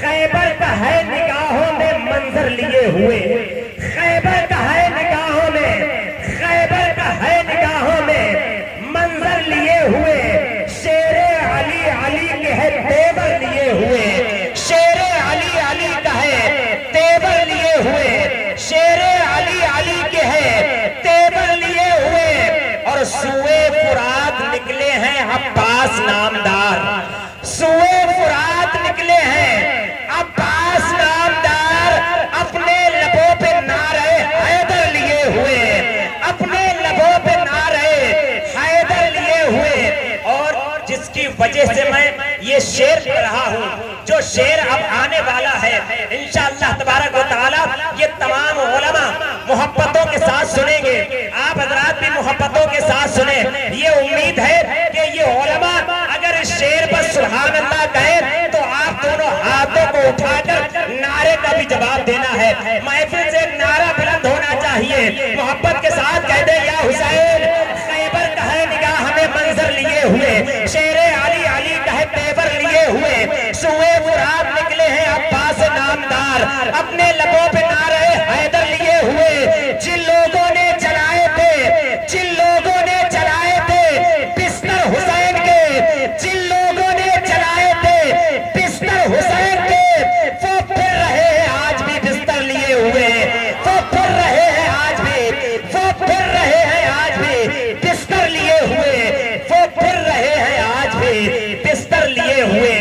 خیبر کا ہے نگاہوں میں منظر لیے ہوئے، خیبر کا ہے نگاہوں میں، خیبر کا ہے نگاہوں میں منظر لیے ہوئے، شیر علی علی کے ہے تیور لیے ہوئے، شیر علی علی کا ہے تیور لیے ہوئے، شیر علی علی کے ہے تیور لیے ہوئے، اور سوئے فرات نکلے ہیں عباس نامدار، سوئے فرات نکلے ہیں عباس نامدار، اپنے لبوں پہ نعرہ حیدر لیے ہوئے، اپنے لبوں پہ نعرہ حیدر لیے ہوئے، اور جس کی وجہ سے میں یہ شعر پڑھ رہا ہوں، جو شعر اب آنے والا ہے انشاءاللہ تبارک و تعالی یہ تمام علماء محبتوں کے ساتھ سنیں گے، آپ حضرات بھی محبتوں کے ساتھ سنیں، یہ امید ہے کہ یہ علماء اگر اس شعر پر سبحان اللہ کہیں تو آپ دونوں ہاتھوں کو اٹھا کر نعرے کا بھی جواب دینا ہے، محفل سے ایک نعرہ بلند ہونا چاہیے، محبت کے ساتھ کہہ دیں یا حسین، خیبر کا ہے نگاہ ہمیں منظر لیے ہوئے، شیر علی علی کا ہے تیور لیے ہوئے، سوئے فرات نکلے ہیں عباس نامدار، اپنے لبوں پہ نعرہ حیدر لیے ہوئے، جن لوگوں نے جلائے تھے، جن لوگوں نے جلائے تھے بستر حسین کے، جن لوگوں نے جلائے تھے بستر حسین کے، وہ پھر رہے ہیں آج بھی بستر لیے ہوئے، وہ پھر رہے ہیں آج بھی، وہ پھر رہے ہیں آج بھی بستر لیے ہوئے، وہ پھر رہے ہیں آج بھی بستر لیے ہوئے،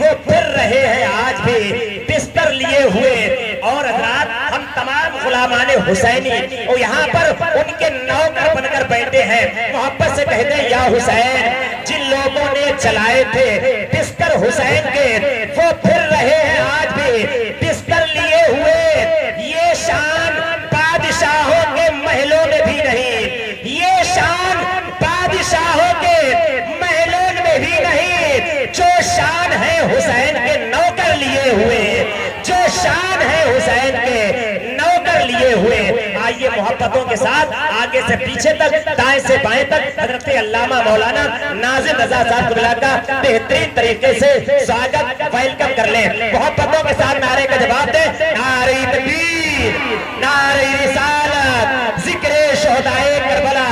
وہ پھر رہے ہیں آج بھی بستر لیے ہوئے، اور حضرات ہم تمام غلامان حسینی اور یہاں پر ان کے نوکر بن کر بیٹھے ہیں، محبت سے کہتے ہیں یا حسین، جن لوگوں نے جلائے تھے بستر حسین کے، وہ پھر رہے ہیں آج بھی بستر لیے ہوئے، یہ شان بادشاہوں کے محلوں میں بھی نہیں، یہ شان بادشاہوں کے محلوں میں بھی نہیں، جو شان ہے حسین کے نوکر لیے ہوئے، جو شان ہے حسین کے نوکر لیے ہوئے، آئیے محبتوں کے ساتھ آگے سے پیچھے تک، دائیں سے بائیں تک حضرت علامہ مولانا ناظم رضا صاحب قبلہ کا بہترین طریقے سے سواگت ویلکم کر لیں، محبتوں کے ساتھ نعرے کا جواب دیں، نعرہ تکبیر، نعرہ رسالت، ذکر شہدائے کربلا،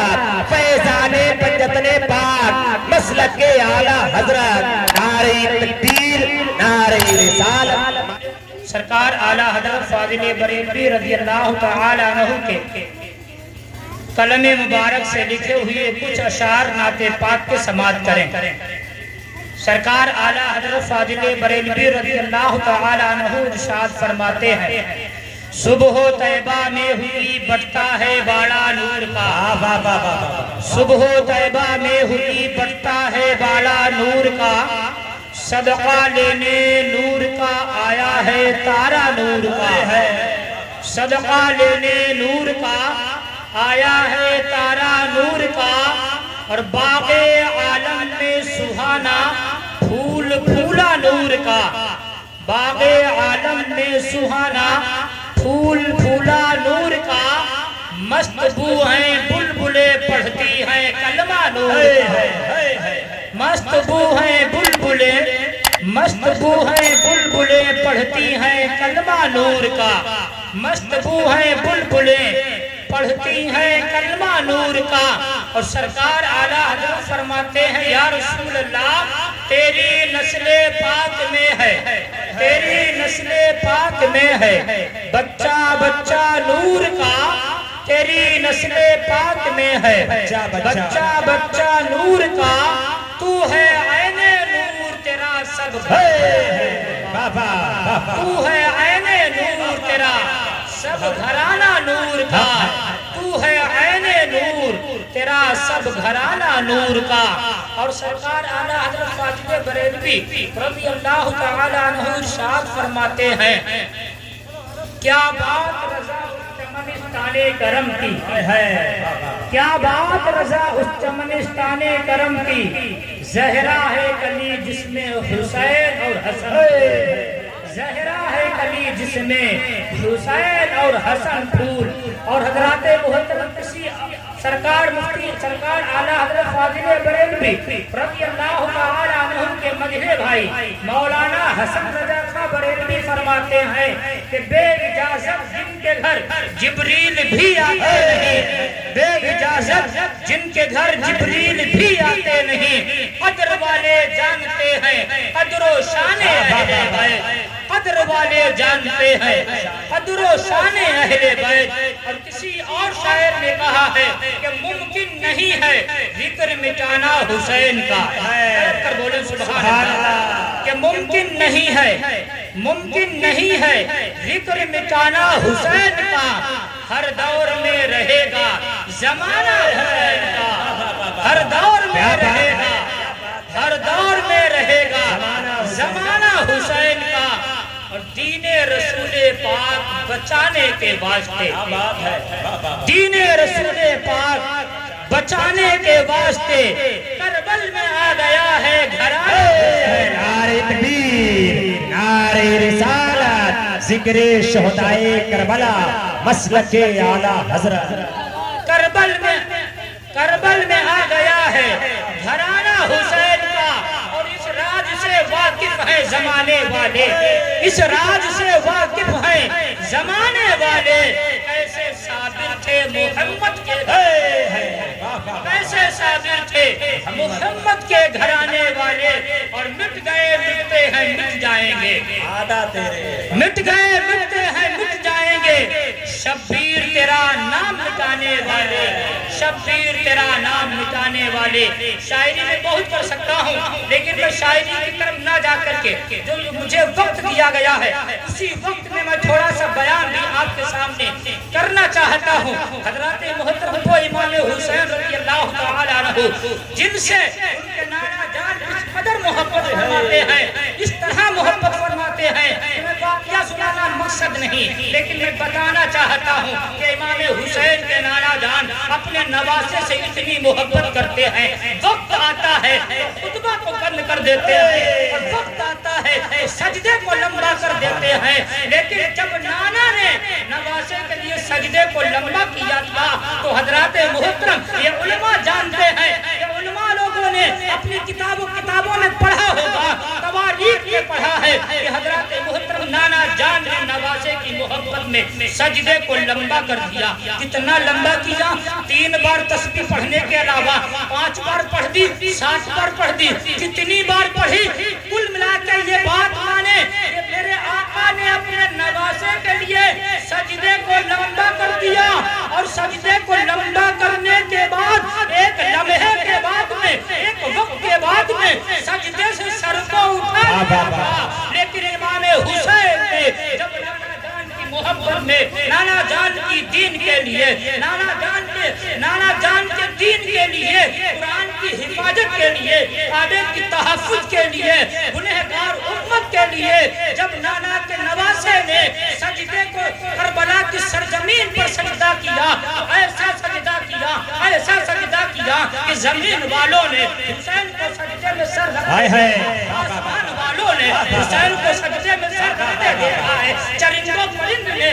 فیضان پنجتن پاک، مسلک کے اعلیٰ حضرت، نعرہ تکبیر، نعرہ رسالت۔ سرکار اعلیٰ حضرت فاضل بریلوی رضی اللہ تعالی عنہ کے قلم مبارک سے لکھے ہوئے کچھ اشعار نعت پاک کے سماعت کریں۔ سرکار اعلیٰ حضرت فاضل بریلوی رضی اللہ تعالی عنہ ارشاد فرماتے ہیں، صبح طیبہ میں ہوئی بٹتا ہے بالا نور کا، صبح طیبہ میں ہوئی بٹتا ہے بالا نور کا، صدقہ لینے نور کا آیا ہے تارا نور کا، صدقہ لینے نور کا آیا ہے تارا نور کا، اور باغ عالم میں سہانا پھول پھولا نور کا، باغ عالم میں سہانا پھول پھولا نور کا، مست بو ہیں بلبلیں پڑھتی ہیں کلمہ نور کا، مست بو ہیں بلبلیں، مست بو ہیں بلبلیں پڑھتی ہیں کلمہ نور کا، مست بو ہیں بلبلیں پڑھتی ہیں کلمہ نور کا، اور سرکار اعلیٰ حضرت فرماتے ہیں یا رسول اللہ تیری نسل پاک میں ہے، تیری نسل پاک میں ہے بچہ بچہ نور کا، تیری نسل پاک میں ہے بچہ بچہ نور کا، تو ہے عین نور تیرا سب تو ہے عین نور تیرا سب گھرانہ نور کا، تو ہے عین نور تیرا سب گھرانہ نور کا، اور سرکار اعلیٰ حضرت فاضل بریلوی رضی اللہ تعالی عنہ ارشاد فرماتے ہیں، کیا بات رضا اس چمنستان کرم کی ہے، کیا بات رضا اس چمنستان کرم کی، زہرا ہے کلی جس میں حسین اور حسن، زہرا ہے کلی جس میں حسین اور حسن پھول، اور حضرات محترم کسی سرکار مفتی سرکار اعلیٰ حضرت فاضل بریلوی رضی اللہ تعالی عنہ کے مجھے بھائی مولانا حسن رضا خان آقا بریلوی فرماتے ہیں کہ بے اجازت جن کے گھر جبریل بھی آتے نہیں، بے اجازت جن کے گھر جبریل بھی آتے نہیں، قدر والے جانتے ہیں قدر و شان اہل بیت، قدر والے جانتے ہیں قدر و شان اہل بیت۔ اور کسی اور شاعر نے کہا ہے کہ ممکن نہیں ہے ذکر مٹانا حسین کا، کر بولیں سبحان اللہ، کہ ممکن نہیں ہے، ممکن نہیں ہے ذکر مٹانا حسین کا، ہر دور میں رہے گا زمانہ حسین کا، ہر دور میں رہے گا، ہر دور میں رہے گا زمانہ حسین کا۔ اور دین رسول پاک بچانے کے واسطے، دین رسول پاک بچانے کے واسطے کربل میں آ گیا ہے گھرانے، نعرہ تکبیر، نعرہ رسالت، ذکر شہدائے کربلا، مسلک اعلیٰ حضرت۔ کربل میں آ گیا ہے گھرانہ حسین کا، اور اس راج سے واقف ہیں زمانے والے، اس راج سے واقف ہیں زمانے والے۔ کیسے صابر تھے محمد کے، کیسے صابر تھے محمد کے گھرانے والے، اور مٹ گئے مٹتے ہیں مٹ جائیں گے، مٹ گئے مٹتے ہیں مٹ جائیں گے، شبیر تیرا نام مٹانے والے، شبیر تیرا نام مٹانے والے۔ شاعری میں بہت کر سکتا ہوں، لیکن میں شاعری کی طرف نہ جا کر کے جو مجھے وقت دیا گیا ہے اسی وقت میں تھوڑا سا بیان بھی آپ کے سامنے کرنا چاہتا ہوں۔ حضرات محترم وہ امام حسین رضی اللہ تعالیٰ عنہ جن سے ان کے نانا جان اس قدر محبت فرماتے ہیں، اس طرح محبت فرماتے ہیں، میں واقعہ سنانا مقصد نہیں، لیکن میں بتانا چاہتا ہوں کہ امام حسین کے نانا جان اپنے نواسے سے اتنی محبت کرتے ہیں، وقت آتا ہے خطبہ کو بند کر دیتے ہیں، اور وقت آتا ہے سجدے کو لمبا کر دیتے ہیں، لیکن جب نانا نے نواسے کے لیے سجدے کو لمبا کیا تھا تو حضرات محترم یہ علماء جانتے ہیں، یہ علماء لوگوں نے اپنی کتابوں میں پڑھا ہوگا، تواریخ میں پڑھا ہے کہ حضرات محترم نانا جان نے نواسے کی محبت میں سجدے کو لمبا کر دیا۔ کتنا لمبا کیا؟ 3 بار تسبیح پڑھنے کے علاوہ 5 بار پڑھ دی، 7 بار پڑھ دی، کتنی بار پڑھی؟ کل ملا کے یہ بات مانے کہ میرے آقا نے اپنے نواسے کے لیے سجدے کو لمبا کر دیا، اور سجدے کو لمبا کرنے کے بعد ایک لمحے کے بعد میں، ایک وقت کے بعد میں سجدے سے سر کو اٹھا دیا۔ لیکن امام حسین نے جب نانا جان کی محبت میں، نانا جان کی دین کے لیے، نانا جان کے دین کے لیے، قرآن کی حفاظت کے لیے، کعبے کی تحفظ کے لیے، گنہگار امت کے لیے، جب نانا کے نواسے نے سجدے کو کربلا کی سرزمین پر سجدہ کیا، ایسا سجدہ کیا، ایسا سجدہ کیا کہ زمین والوں نے حسین کو سجدے میں سر رکھتے دیکھا، آسمان والوں نے حسین کو سجدے میں سر رکھتے دیکھا ہے، چرندوں پرند نے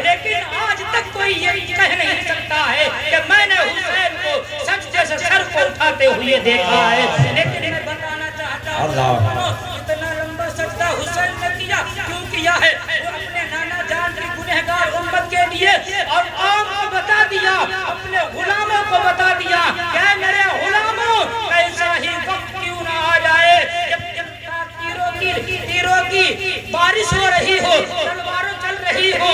لیکن آج تک کوئی یہ کہہ نہیں سکتا ہے کہ میں نے حسین کو سجدے سے سر کو اٹھاتے ہوئے دیکھا ہے۔ لیکن میں بتانا چاہتا ہوں اتنا لمبا سجدہ حسین نے کیا کیوں کیا ہے؟ وہ اپنے نانا جان کی گنہگار امت کے لیے اور قوم کو بتا دیا، اپنے غلاموں کو بتا دیا کہ میرے غلاموں ایسا ہی وقت کیوں نہ آ جائے جب تیروں کی بارش ہو رہی ہو، تلواریں چل رہی ہو،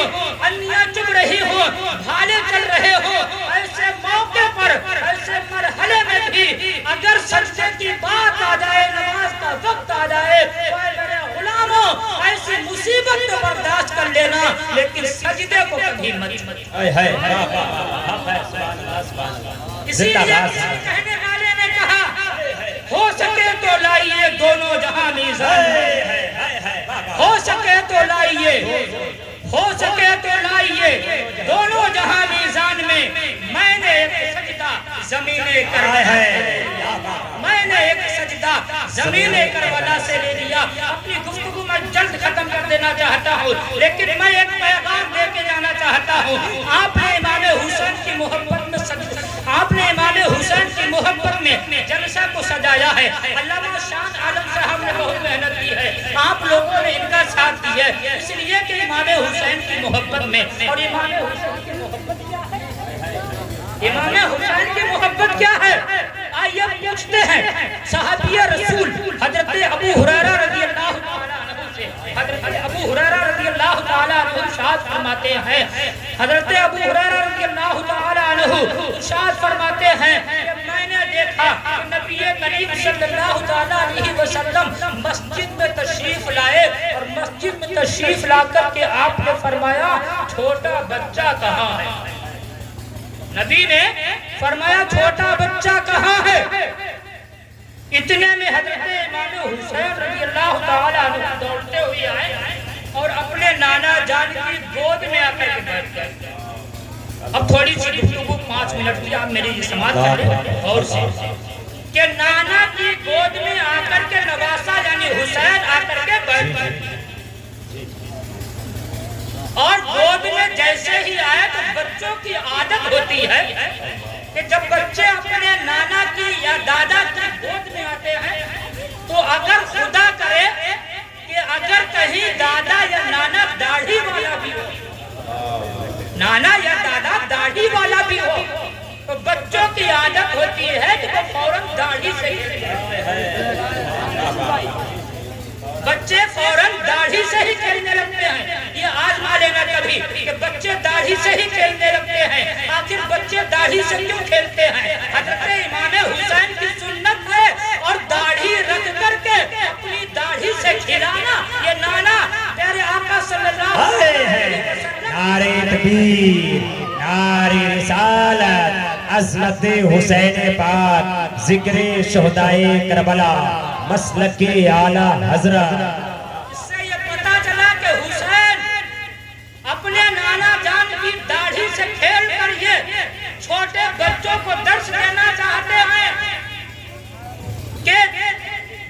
انیاں چب رہی ہو، بھالے چل رہے ہو، ایسے موقع پر، ایسے مرحلے میں بھی اگر سجدے کی بات آ جائے، نماز کا وقت آ جائے تو اے میرے غلاموں ایسی مصیبت کو برداشت کر لینا، لیکن سجدے کو کبھی مت۔ اسی لیے کہنے والے نے کہا ہو سکے تو لائیے دونوں جہاں میزان میں، ہو سکے تو لائیے، ہو سکے تو لائیے دونوں جہاں میزان میں، میں نے ایک سجدہ زمین کربلا ہے، میں نے ایک سجدہ زمین کربلا سے لے لیا۔ اپنی گفتگو میں جلد ختم کر دینا چاہتا ہوں، لیکن میں ایک پیغام دے کے جانا چاہتا ہوں۔ آپ نے امام حسین کی محبت میں آپ نے امام حسین کی محبت میں جلسہ کو سجایا ہے۔ علامہ شان عالم صاحب نے بہت محنت کی آتی ہے، اس لیے کہ امام حسین کی محبت میں. اور امام حسین کی محبت کیا ہے؟ امام حسین کی محبت کیا ہے؟ آئیے پوچھتے ہیں صحابی رسول حضرت ابو ہریرہ رضی اللہ تعالیٰ عنہ سے. حضرت ابو ہریرہ رضی اللہ تعالیٰ عنہ ارشاد فرماتے ہیں، حضرت ابو ہریرہ رضی اللہ تعالیٰ عنہ ارشاد فرماتے ہیں کہ میں نے دیکھا کہ نبی کریم صلی اللہ تعالیٰ علیہ وسلم مسجد میں تشریف لائے، اور مسجد میں تشریف لا کر کے آپ نے فرمایا چھوٹا بچہ کہاں ہے؟ نبی نے فرمایا چھوٹا بچہ کہاں ہے؟ اتنے میں حضرت امام حسین رضی اللہ تعالیٰ عنہ دوڑتے ہوئے آئے اور اپنے نانا جان کی گود میں آ کر کے بیٹھ گئے. اب تھوڑی سی گفتگو 5 منٹ کی آپ میری سماعت کریں اور سے کہ نانا کی گود میں آ کر کے نواسا یعنی حسین آ کر کے بیٹھ گئے، اور گود میں جیسے ہی آئے تو بچوں کی عادت ہوتی ہے کہ جب بچے اپنے نانا کی یا دادا کی گود میں آتے ہیں تو اگر خدا کرے کہ اگر کہیں دادا یا نانا داڑھی والا بھی ہو، نانا یا دادا داڑھی والا بھی ہو، تو بچوں کی عادت ہوتی ہے کہ وہ فوراً داڑھی سے بچے فوراً داڑھی سے ہی کھیلنے لگتے ہیں. یہ آزما لینا کبھی کہ بچے داڑھی سے ہی کھیلنے لگتے ہیں. آخر بچے داڑھی سے کیوں کھیلتے ہیں؟ حضرت امام حسین کی سنت ہے، اور داڑھی رکھ کر کے اپنی داڑھی سے کھلانا یہ نانا پیارے آقا صلی اللہ علیہ وسلم. نعرہ تکبیر، نعرہ رسالت، عظمت حسین پاک، ذکر شہدائے کربلا، مسلک اعلیٰ حضرت. اس سے یہ پتا چلا کہ حسین اپنے نانا جان کی داڑھی سے کھیل کر یہ چھوٹے بچوں کو درس دینا چاہتے ہیں کہ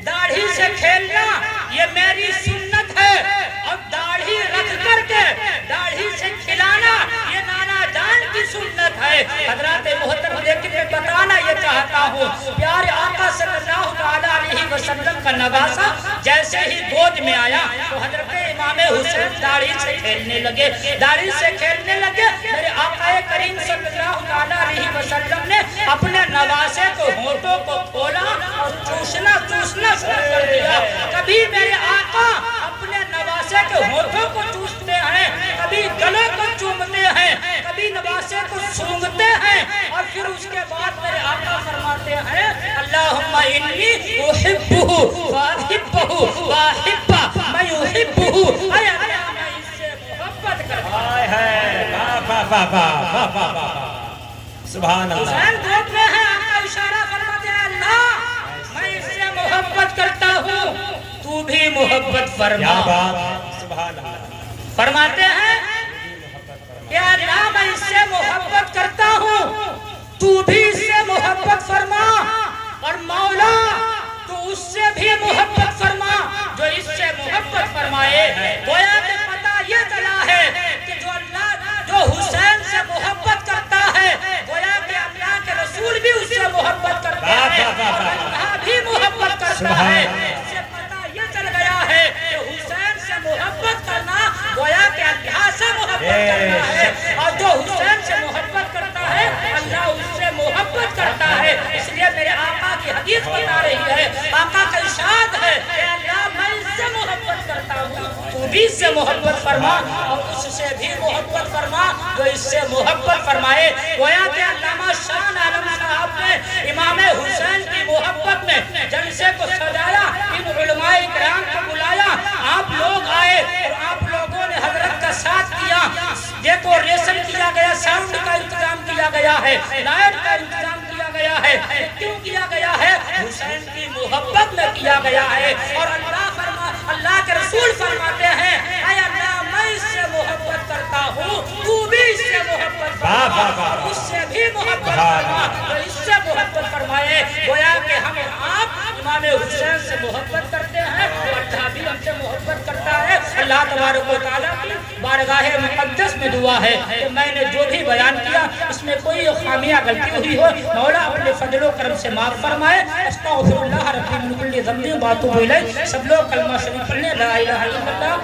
داڑھی سے کھیلنا یہ میری سنت ہے، اور داڑھی رکھ کر کے داڑھی سے کھلانا یہ نانا جان کی سنت ہے. حضرات محترم، لیکن میں بتانا یہ چاہتا ہوں پیارے آقا صلی اللہ علیہ وسلم کا نواسا جیسے ہی گود میں آیا تو حضرت امام حسین داڑھی سے کھیلنے لگے، داڑھی سے کھیلنے لگے. میرے آقا کریم صلی اللہ علیہ وسلم نے اپنے نواسے کو ہونٹوں کو کھولا اور چوسنا شروع کر دیا. کبھی میرے آقا اپنے نواسے کے ہونٹوں کو چوستے ہیں، کبھی گلے کو چومتے ہیں، کبھی نواسے کو سونگھتے ہیں، اور پھر اس کے بعد میرے آقا فرماتے ہیں اللہم انی احبہ واحبہ واحبہ میں احبہ. اے اللہ میں اس سے محبت کرتا ہوں. سبحان اللہ. حسین گود میں ہے، آقا اشارہ فرماتے ہیں اللہ میں اس سے محبت کرتا ہوں، تو بھی محبت فرما. سبحان اللہ. فرماتے ہیں کہ اللہ میں اس سے محبت کرتا ہوں، تو بھی اس سے محبت فرما، اور مولا تو اس سے بھی محبت فرما جو اس سے محبت فرمائے. گویا کہ پتہ یہ چلا ہے کہ جو اللہ جو حسین سے محبت کرتا ہے گویا کہ اللہ کے رسول بھی اس سے محبت کرتا ہے، اور اللہ بھی محبت کرتا ہے. اس سے پتہ یہ چل گیا ہے کہ حسین سے محبت کرنا گویا کہ اللہ سے محبت کرنا ہے، اور جو حسین سے محبت کرتا ہے اللہ اس سے محبت کرتا ہے. اس لیے میرے آقا کی حدیث بتا رہی ہے، آقا کا ارشاد ہے کہ اللہ میں اس سے محبت کرتا ہوں، تو بھی اس سے محبت فرما، اور اس سے بھی محبت فرما جو اس سے محبت فرمائے. گویا کہ علامہ شان عالم صاحب نے امام حسین کی محبت میں جلسے کو سجایا، ان علماء کرام کو بلایا، آپ لوگ آئے اور آپ لوگوں نے حضرت کا ساتھ دیا. ڈیکوریشن کیا گیا، ساؤنڈ کا انتظام کیا گیا ہے، لائٹ کا انتظام کیا گیا ہے. کیوں کیا گیا ہے؟ حسین کی محبت میں کیا گیا ہے. اور اللہ کے رسول فرماتے ہیں اے اللہ میں اس سے محبت کرتا ہوں، تو بھی اس سے محبت فرما، اس سے بھی محبت فرما تو اس سے محبت فرمائے. گویا کہ ہم آپ امام حسین سے محبت کرتے ہیں، اللہ بھی ہم سے محبت کرتا ہے. اللہ تبارک و تعالیٰ کی بارگاہ مقدس میں دعا ہے کہ میں نے جو بھی بیان کیا اس میں کوئی خامیاں غلطی ہوئی ہو مولا اپنے فضل و کرم سے معاف فرمائے. استغفر اللہ ربی من کل ذنب و اتوب الیہ. سب لوگ کلمہ شریف پڑھیں، لا الہ الا اللہ.